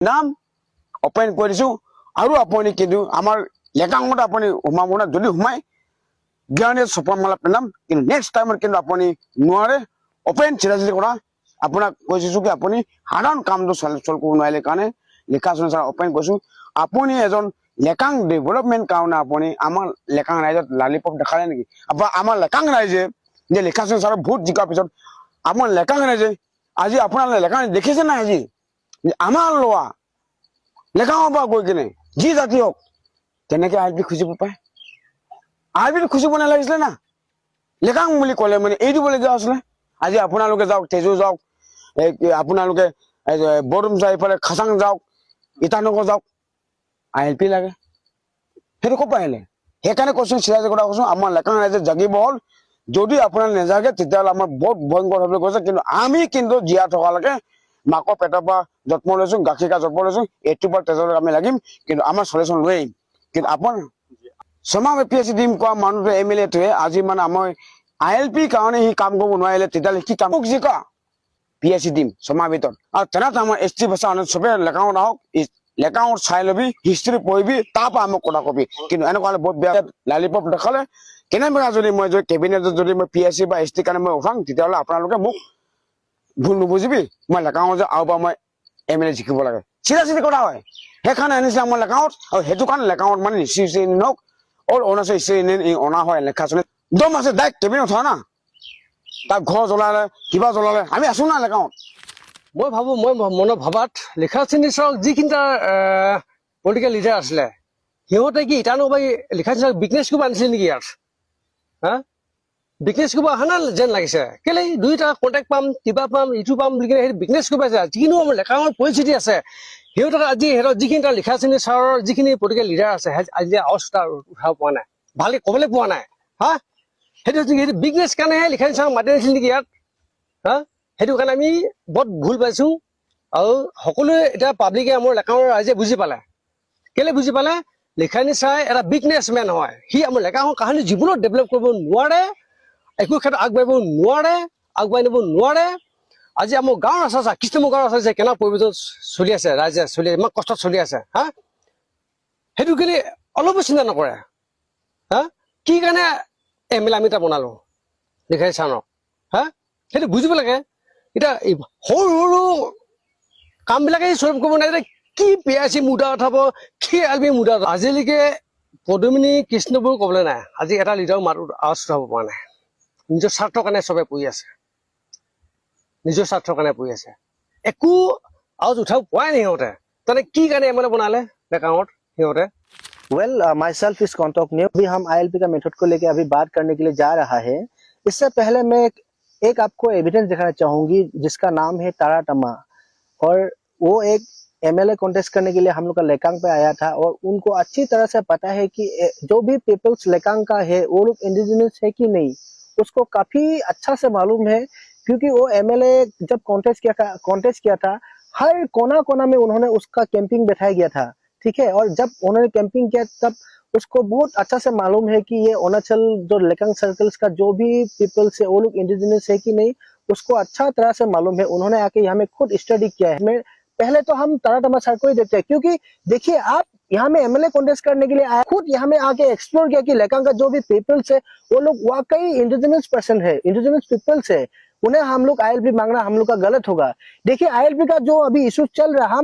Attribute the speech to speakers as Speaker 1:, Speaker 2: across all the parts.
Speaker 1: নাম ওপেন কৰি দিছো আৰু আপুনি কিন্তু আমাৰ লেকাঙত আপুনি সোমাব না যদি সোমাই জ্ঞানে সপমালা পেলাম কিন্তু নেক্সট টাইমত কিন্তু আপুনি নোৱাৰে ওপেন চিৰাচিৰি কৰা আপোনাক কৈছো কি আপুনি সাধাৰণ কামটো চল কৰিব নোৱাৰিলে কাৰণে লেখা চনা ওপেন কৈছো আপুনি এজন লেকাং ডেভেলপমেন্ট কাৰণে আপুনি আমাৰ লেকাং ৰাইজত লালিপপ দেখালে নেকি আমাৰ লেকাং ৰাইজে যে লেখা চনা ভোট জিকাৰ পিছত আমাৰ লেকাং ৰাইজে আজি আপোনাৰ লেকাং দেখিছে না আজি আমাৰ লোৱা লেকাঙৰ পৰা গৈ কিনে যি জাতি হওক তেনেকে আইপি খুজিব পায় আইপি খুজিব নালাগিছিলে না লেকাং বুলি ক'লে মানে এই দিবলগীয়া আছিলে আজি আপোনালোকে যাওক তেজু যাওক আপোনালোকে বৰদুম যাই এইফালে খাচাং যাওক ইটানগৰ যাওক আইপি লাগে সেইটো ক'ৰ পৰা আহিলে সেইকাৰণে কৈছো চিৰাজৰ কথা কৈছো আমাৰ লেকাং ৰাইজে জাগিব হ'ল যদি আপোনাৰ নেজাগে তেতিয়াহ'লে আমাৰ বহুত ভয়ংকৰ হ'বলৈ গৈছে কিন্তু আমি কিন্তু জীয়া থকালৈকে মাকৰ পেটৰ পৰা যত্ন লৈছো গাখীৰ কা যত্ন লৈছো এইটোৰ পৰা তেজলৈ আমি লাগিম কিন্তু আমাৰ চলিউশ্যন লৈ আহিম কিন্তু আপোনাৰ সমাজ এপিএছচি দিম কোৱা মানুহটোৱে এমএলএটোৱে আজি মানে আমাৰ আইএলপি কাৰণে সি কাম কৰিব নোৱাৰিলে তেতিয়াহ'লে কি কাম যি কোৱা পিএছচি দিম সমাজ ভিতৰত আৰু তেনেতে আমাৰ এছটি ভাষা চবে লেকাঙত আহক লেকাঙত চাই ল'বি হিষ্ট্ৰী পঢ়িবি তাৰ পৰা আমাক কথা কবি কিন্তু এনেকুৱা হ'লে বহুত বেয়া লালিপপ দেখালে কেনেবাকে যদি মই যদি কেবিনেটত যদি মই পিএছচি বা এছটি কাৰণে মই উঠাং তেতিয়াহ'লে আপোনালোকে মোক ভুল নুবুজিবি মই লেকাঙত যে আৰু বা মই এমএলএ জিকিব লাগে চিধা কথা হয় সেইকাৰণে আনিছে আমাৰ লেকাঙত আৰু সেইটো কাৰণে লেকাঙত মানে নিশ্চয় নওক অল অৰুণাচল অনা হয় লেখা চলি দম আছে ডাইৰেক্ট কেবিনেট উঠা না তাক ঘৰ জ্বলালে কিবা জ্বলালে আমি আছো না লেকাঙত
Speaker 2: মই ভাবো মই মনত ভাবাত লেখা শ্ৰেণীৰ যিখিনি তাৰ পলিটিকেল লিডাৰ আছিলে সিহঁতে কি ইটানগৰ লেখা শ্ৰেণীক বিজনেছ কৰিব আনিছিলে নেকি ইয়াত হা বিজনেছ কৰিব অহা না যেন লাগিছে কেলে দুইটা কণ্টেক্ট পাম কিবা পাম ইটো পাম বুলি কিনে বিজনেছ কৰিব আছে যিখিনি আমাৰ লেকাঙৰ পৰিস্থিতি আছে সিহঁতক আজি সিহঁতৰ যিখিনি তাৰ লেখা শ্ৰেণীৰ ছাৰৰ যিখিনি পলিটিকেল লিডাৰ আছে আজি আৱাজ উঠাব পোৱা নাই ভালকে ক'বলৈ পোৱা নাই হা সেইটো বিজনেছ কাৰণেহে লেখা শ্ৰেণী ছাৰক মাতি আনিছিল নেকি ইয়াত হা সেইটো কাৰণে আমি বহুত ভুল পাইছো আৰু সকলোৱে এতিয়া পাব্লিকে আমাৰ লেকাঙৰ ৰাইজে বুজি পালে কেলে বুজি পালে লেখানী চাই এটা বিজনেছমেন হয় সি আমাৰ লেকাঙৰ কাহিনী জীৱনত ডেভেলপ কৰিব নোৱাৰে একো ক্ষেত্ৰত আগবাঢ়িব নোৱাৰে আগুৱাই নিব নোৱাৰে আজি আমাৰ গাঁৱৰ আছে কৃষ্ণমুখ গাঁৱৰ আছে কেনে পৰিৱৰ্তন চলি আছে ৰাইজে চলি ইমান কষ্টত চলি আছে হা সেইটো কেলে অলপো চিন্তা নকৰে হা কি কাৰণে এমএলএ আমি এটা বনালো লেখানী ছাৰক হা সেইটো বুজিব লাগে এতিয়া সৰু সৰু কামবিলাকে চল্ভ কৰিব নোৱাৰে কি পিয়াচি মুদা উঠাব কি আলবি মুদা আজিলৈকে পদুমিনী কৃষ্ণবোৰ ক'বলৈ নাই আজি এটা লিডাৰো মাত আৱাজ উঠাব পৰা নাই নিজৰ স্বাৰ্থৰ কাৰণে চবে পৰি আছে নিজৰ স্বাৰ্থৰ কাৰণে পৰি আছে একো আৱাজ উঠাব পোৱাই নাই সিহঁতে তাতে কি কাৰণে এমএলএ বনালে লেকাঙত সিহঁতে
Speaker 3: वेल माई सेल्फ इज कॉन्टॉक न्यू अभी हम आईएलपी का मेथड को लेके अभी बात करने के लिए जा रहा है इससे पहले मैं एक आपको एविडेंस दिखाना चाहूंगी जिसका नाम है तारा टमा और वो एक एमएलए कॉन्टेस्ट करने के लिए हम लोग का लेकांग पे आया था और उनको अच्छी तरह से पता है कि जो भी पीपल्स लेकांग का है वो लोग इंडिजिनस है कि नहीं उसको काफी अच्छा से मालूम है क्योंकि वो एमएलए जब कॉन्टेस्ट किया था हर कोना कोना में उन्होंने उसका कैंपिंग बैठाया गया था ठीक है और जब उन्होंने कैंपिंग किया तब उसको बहुत अच्छा से मालूम है कि ये अरुणाचल जो लेकांग सर्कल्स का जो भी पीपल्स है वो लोग इंडिजिनस है कि नहीं उसको अच्छा तरह से मालूम है उन्होंने आके यहाँ में खुद स्टडी किया है पहले तो हम तारा टमा सर को ही देखते हैं क्योंकि देखिए आप यहाँ में एमएलए कॉन्टेस्ट करने के लिए आए खुद यहाँ में आके एक्सप्लोर किया कि लेकांग का जो भी पीपल्स है वो लोग वाकई इंडिजिनस पर्सन है इंडिजिनस पीपल्स है उन्हें हम लोग आईएलपी मांगना हम लोग का गलत होगा देखिए आईएलपी का जो अभी इशू चल रहा है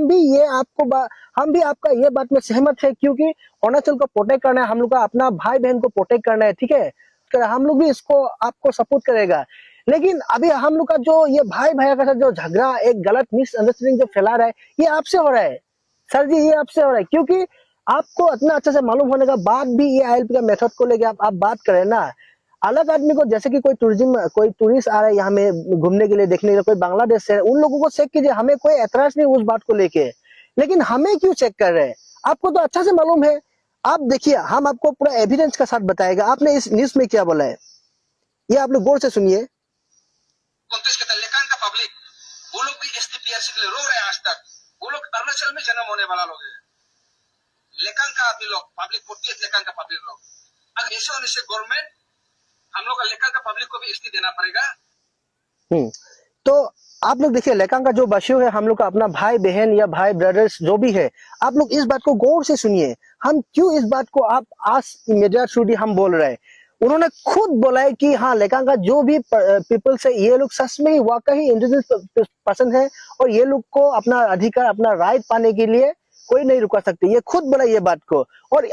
Speaker 3: हम भी आपका ये बात में सहमत है क्योंकि अरुणाचल को प्रोटेक्ट करना है हम लोग का अपना भाई बहन को प्रोटेक्ट करना है ठीक है हम लोग भी इसको आपको सपोर्ट करेगा लेकिन अभी हम लोग का जो ये भाई भाई का जो झगड़ा एक गलत मिसअंडरस्टैंडिंग जो फैला रहा है ये आपसे हो रहा है सर जी ये आपसे हो रहा है क्योंकि आपको इतना अच्छे से मालूम होने का बाद भी ये आईएलपी का मेथड को लेके आप बात करें ना अलग आदमी को जैसे कि कोई टूरिस्ट आ रहा है यहाँ में घूमने के लिए देखने के लिए कोई बांग्लादेश से उन लोगों को चेक कीजिए हमें कोई एतराज नहीं उस बात को लेके लेकिन हमें क्यों चेक कर रहे हैं आपको तो अच्छा से मालूम है आप देखिए हम आपको पूरा एविडेंस के साथ बताएगा आपने इस न्यूज में क्या बोला है ये आप लोग गौर से सुनिए
Speaker 4: पब्लिक वो लोग भी एसटीपीआरसी के लिए रो रहे हैं आज तक वो लोग अरुणाचल में जन्म होने वाला लोग है लेकांग का आदमी लोग पब्लिक 48 लेकांग का पब्लिक लोग अगर ऐसे होने से गवर्नमेंट हम लोग का लेकांग का पब्लिक को भी एसटी देना पड़ेगा
Speaker 3: तो आप लोग देखिए, लेकांग का जो बशियो है, हम लोग का अपना भाई बहन या भाई ब्रदर्स जो भी है, आप लोग इस बात को गौर से सुनिए। हम क्यों इस बात को आप आज मीडिया थ्रू हम बोल रहे हैं। उन्होंने खुद बोला है कि हाँ, लेकांग का जो भी पीपल्स है, ये लोग सच में ही वाकई इंडिजिनस पर्सन है, और ये लोग को अपना अधिकार, अपना राइट पाने के लिए कोई नहीं रुका सकते। ये खुद बोला ये बात को। और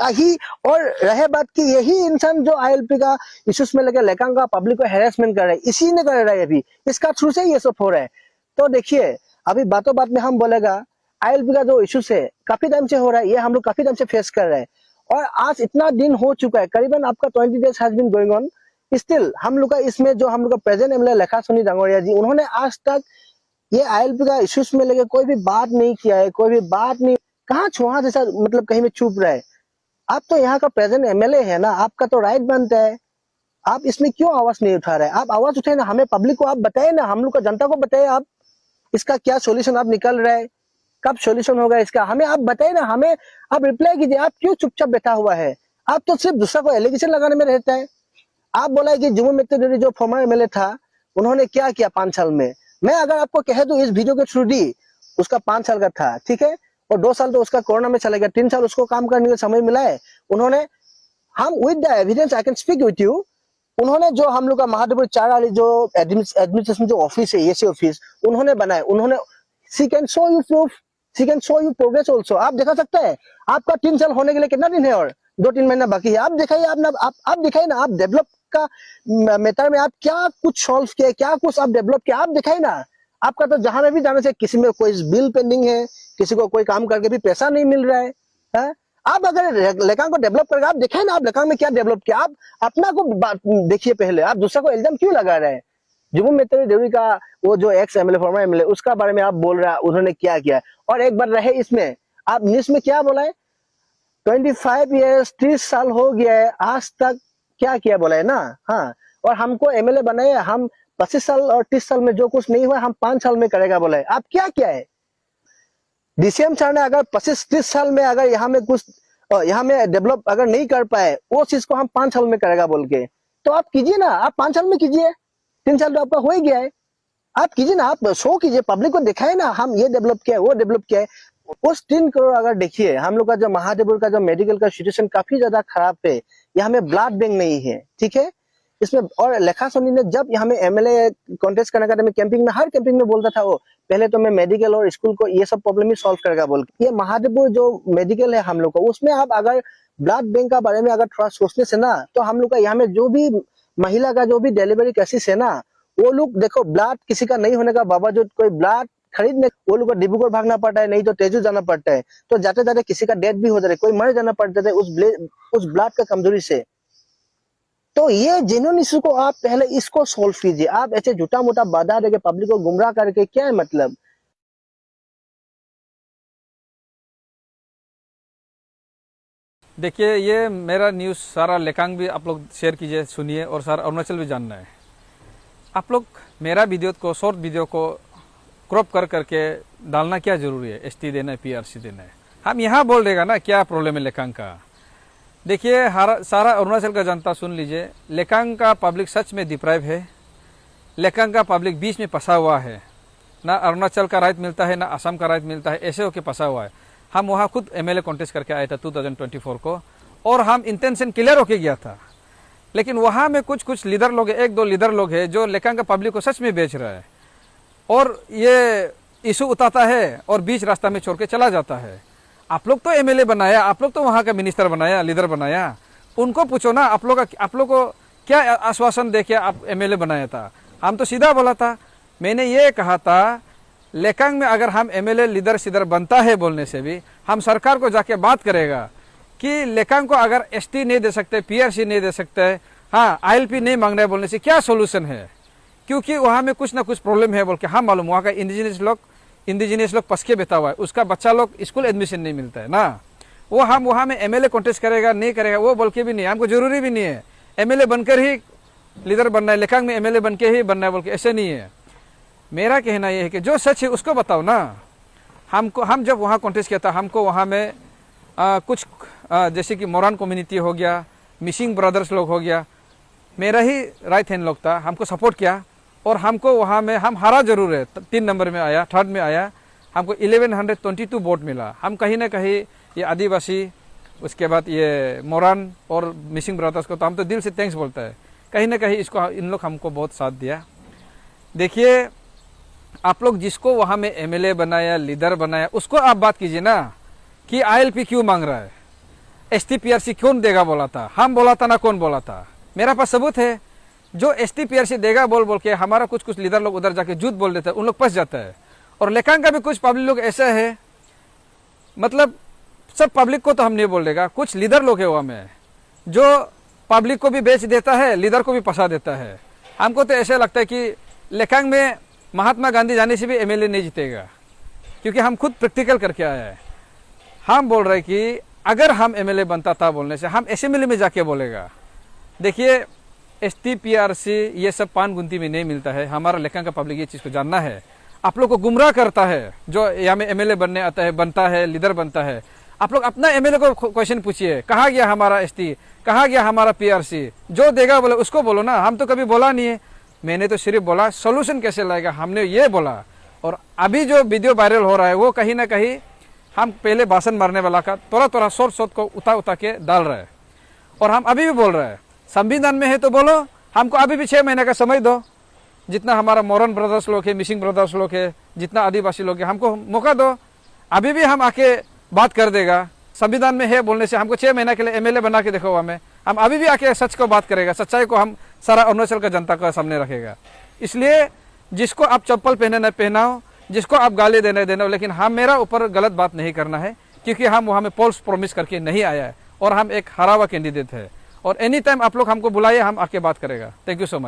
Speaker 3: रहे बात की, यही इंसान जो ILP का इश्यूज में लगे लेकांग का पब्लिक को हैरेसमेंट कर रहे हैं, इसी ने कर रहा है अभी, इसका थ्रू से ये सब हो रहा है। तो देखिए, अभी बातों बात में हम बोलेगा ILP का जो इश्यूज है काफी टाइम से हो रहा है, ये हम लोग काफी टाइम से फेस कर रहे हैं, और आज इतना दिन हो चुका है, करीबन आपका 20 days has been going on. Still हम लोग का इसमें जो हम लोग का प्रेजेंट MLA लेखासोनी डांगोरिया जी, उन्होंने आज तक ये ILP का इश्यूज में लेके कोई भी बात नहीं किया है, कोई भी बात नहीं। कहाँ छुआ जैसा, मतलब कहीं में चुप रहे। आप तो यहाँ का प्रेजेंट MLA है ना, आपका तो राइट बनता है, आप इसमें क्यों आवाज नहीं उठा रहे? आप आवाज उठाए ना, हमें पब्लिक को आप बताए ना, हम लोग का जनता को बताए आप इसका क्या सोल्यूशन आप निकल रहे हैं, कब सोल्यूशन होगा इसका, हमें आप बताए ना, हमें आप रिप्लाई कीजिए। आप क्यों चुपचाप बैठा हुआ है? आप तो सिर्फ दूसरा को एलिगेशन लगाने में रहता है। आप बोला है कि जुम्मू मित्तल जो फॉर्मर MLA था, उन्होंने क्या किया 5 साल में। मैं अगर आपको कह दूं इस वीडियो के थ्रू दी, उसका 5 साल का था, ठीक है, और 2 साल तो उसका कोरोना में चला गया, 3 साल उसको काम करने का समय मिला है। उन्होंने, हम with the evidence I can speak with you, उन्होंने जो हम लोग का महादेवपुर 4 वाली जो एडमिनिस्ट्रेशन जो ऑफिस है, EC ऑफिस, उन्होंने बनाए। उन्होंने she can show you proof, she can show you progress also. आप दिखा सकते हैं। आपका 3 साल होने के लिए कितना दिन है और 2-3 महीना बाकी है। आप दिखाइए, आप दिखाइए ना, आप डेवलप का मेथड में आप क्या कुछ सॉल्व किया, क्या कुछ आप डेवलप किया, आप दिखाइए ना। आपका तो जहां में भी जाने से, किसी में कोई बिल पेंडिंग है, किसी को कोई काम करके भी पैसा नहीं मिल रहा है। आप अगर लेकांग को डेवलप करेगा, आप दिखाए ना, आप लेकांग में क्या डेवलप किया। आप अपना को देखिए पहले, आप दूसरा को इल्जाम क्यों लगा रहे हैं? जुम्मू मित्तल देवी का वो जो एक्स MLA, फॉर्मर MLA, उसका बारे में आप बोल रहे हैं उन्होंने क्या किया। और एक बार रहे इसमें, आप न्यूज में क्या बोला है, 25 ईयर्स 30 साल हो गया है, आज तक क्या किया बोला है ना। हाँ, और हमको MLA बनाए, हम 25 साल और 30 साल में जो कुछ नहीं हुआ हम 5 साल में करेगा बोला है। आप क्या है? DCM सर ने अगर 25-30 साल में अगर यहाँ में कुछ, यहाँ में डेवलप अगर नहीं कर पाए, वो चीज को हम 5 साल में करेगा बोल के, तो आप कीजिए ना, आप 5 साल में कीजिए। 3 साल तो आपका हो ही गया है, आप कीजिए ना, आप शो कीजिए, पब्लिक को दिखाए ना, हम ये डेवलप किया है, वो डेवलप किया है। उस 3 करोड़ अगर देखिए, हम लोग का जो महादेवपुर का जो मेडिकल का सिचुएशन काफी ज्यादा खराब है, यहाँ में ब्लड बैंक नहीं है, ठीक है इसमें। और लेखासोनी ने जब यहाँ में MLA कॉन्टेस्ट करने का टाइम कैंपिंग में, हर कैंपिंग में बोलता था वो, पहले तो मैं मेडिकल और स्कूल को ये सब प्रॉब्लम ही सॉल्व करेगा बोल के। ये महादेवपुर जो मेडिकल है हम लोग का, उसमें आप अगर ब्लड बैंक का बारे में अगर थोड़ा सोचने से ना, तो हम लोग का यहाँ में जो भी महिला का जो भी डिलीवरी केसेस है ना, वो लोग देखो, ब्लड किसी का नहीं होने का बावजूद कोई ब्लड खरीदने वो लोग को डिब्रूगढ़ भागना पड़ता है, नहीं तो तेजू जाना पड़ता है, तो जाते जाते किसी का डेथ भी हो जाता है, कोई मर जाना पड़ता है उस ब्लड का कमजोरी से। तो ये जेन्युइन इशू को आप पहले इसको सोल्व कीजिए। आप ऐसे झूठा मोटा बाधा देके पब्लिक को गुमराह करके क्या है मतलब?
Speaker 5: देखिए, ये मेरा न्यूज़ सारा लेकांग भी आप लोग शेयर कीजिए, सुनिए, और सारा अरुणाचल भी जानना है। आप लोग मेरा वीडियो को, शॉर्ट वीडियो को क्रॉप करके डालना क्या जरूरी है? ST देना है, PRC देना है। हम यहाँ बोल देगा ना क्या प्रॉब्लम है लेकांग का। देखिए, सारा अरुणाचल का जनता सुन लीजिए, लेकांग का पब्लिक सच में डिप्राइव है। लेकांग का पब्लिक बीच में फंसा हुआ है, ना अरुणाचल का राइट मिलता है, ना असम का राइट मिलता है, ऐसे होके फंसा हुआ है। हम वहाँ खुद MLA कॉन्टेस्ट करके आया था 2024 को, और हम इंटेंशन क्लियर होके गया था। लेकिन वहाँ में कुछ लीडर लोग हैं, 1-2 लीडर लोग हैं जो लेकांग का पब्लिक को सच में बेच रहा है, और ये इशू उठाता है और बीच रास्ता में छोड़ के चला जाता है। आप लोग तो MLA बनाया, आप लोग तो वहाँ का मिनिस्टर बनाया, लीडर बनाया, उनको पूछो ना, आप लोग को क्या आश्वासन देके आप MLA बनाया था? हम तो सीधा बोला था, मैंने ये कहा था, लेकांग में अगर हम MLA लीडर सीडर बनता है बोलने से भी, हम सरकार को जाके बात करेगा कि लेकांग को अगर ST नहीं दे सकते, PRC नहीं दे सकते, हाँ ILP नहीं मांग रहे बोलने से क्या सोल्यूशन है? क्योंकि वहाँ में कुछ ना कुछ प्रॉब्लम है बोल के हम मालूम। वहाँ का इंडिजिनियस लोग पस के बैठा हुआ है, उसका बच्चा लोग स्कूल एडमिशन नहीं मिलता है ना। वो हम वहाँ में MLA कॉन्टेस्ट करेगा नहीं करेगा वो बोल के भी नहीं, हमको जरूरी भी नहीं है MLA बनकर ही लीडर बनना है, लेकांग में MLA बन के ही बनना है बोल के, ऐसे नहीं है। मेरा कहना यह है कि जो सच है उसको बताओ ना। हम जब वहाँ कॉन्टेस्ट किया था, हमको वहाँ में कुछ जैसे कि मोरान कम्युनिटी हो गया, मिसिंग ब्रदर्स लोग हो गया, मेरा ही राइट हैंड लोग था, हमको सपोर्ट किया, और हमको वहाँ में हम हारा जरूर है, 3 नंबर में आया, 3rd में आया, हमको 1122 वोट मिला। हम कहीं ना कहीं ये आदिवासी, उसके बाद ये मोरान और मिसिंग ब्रदर्स को तो हम तो दिल से थैंक्स बोलता है, कहीं ना कहीं इसको इन लोग हमको बहुत साथ दिया। देखिए आप लोग जिसको वहाँ में MLA बनाया, लीडर बनाया, उसको आप बात कीजिए ना कि ILP क्यों मांग रहा है, STPRC क्यों देगा बोला था, हम बोला था ना कौन बोला था। मेरा पास सबूत है, जो STPRC देगा बोल बोल के हमारा कुछ लीडर लोग उधर जाके झूठ बोल देते हैं, उन लोग फंस जाता है। और लेकांग का भी कुछ पब्लिक लोग ऐसा है, मतलब सब पब्लिक को तो हम नहीं बोल देगा, कुछ लीडर लोग है वहाँ में जो पब्लिक को भी बेच देता है, लीडर को भी फंसा देता है। हमको तो ऐसा लगता है कि लेकांग में महात्मा गांधी जाने से भी MLA नहीं जीतेगा, क्योंकि हम खुद प्रैक्टिकल करके आए हैं। हम बोल रहे कि अगर हम MLA बनता था बोलने से, हम असेंबली में जाके बोलेगा। देखिए STPRC ये सब पान गुंती में नहीं मिलता है, हमारा लेकांग का पब्लिक ये चीज़ को जानना है। आप लोग को गुमराह करता है, जो यहाँ में MLA बनने आता है, बनता है, लीडर बनता है। आप लोग अपना MLA को क्वेश्चन पूछिए, कहाँ गया हमारा ST, कहाँ गया हमारा PRC, जो देगा बोले उसको बोलो ना। हम तो कभी बोला नहीं है, मैंने तो सिर्फ बोला सोल्यूशन कैसे लाएगा, हमने ये बोला। और अभी जो वीडियो वायरल हो रहा है वो कहीं ना कहीं हम पहले भाषण मारने वाला का थोड़ा सोच को उता के डाल रहे हैं। और हम अभी भी बोल रहे हैं, संविधान में है तो बोलो, हमको अभी भी 6 महीने का समय दो। जितना हमारा मोरन ब्रदर्स लोग है, मिसिंग ब्रदर्स लोग है, जितना आदिवासी लोग है, हमको मौका दो, अभी भी हम आके बात कर देगा। संविधान में है बोलने से हमको 6 महीना के लिए MLA बना के देखो हमें, हम अभी भी आके सच को बात करेगा, सच्चाई को हम सारा अरुणाचल का जनता का सामने रखेगा। इसलिए जिसको आप चप्पल पहने न पहनाओ, जिसको आप गाली देने देना, लेकिन हम मेरा ऊपर गलत बात नहीं करना है, क्योंकि हम वहाँ में पोल्स प्रॉमिस करके नहीं आया है और हम एक हरा हुआ कैंडिडेट है। और एनी टाइम आप लोग हमको बुलाइए, हम आके बात करेगा। Thank you so much.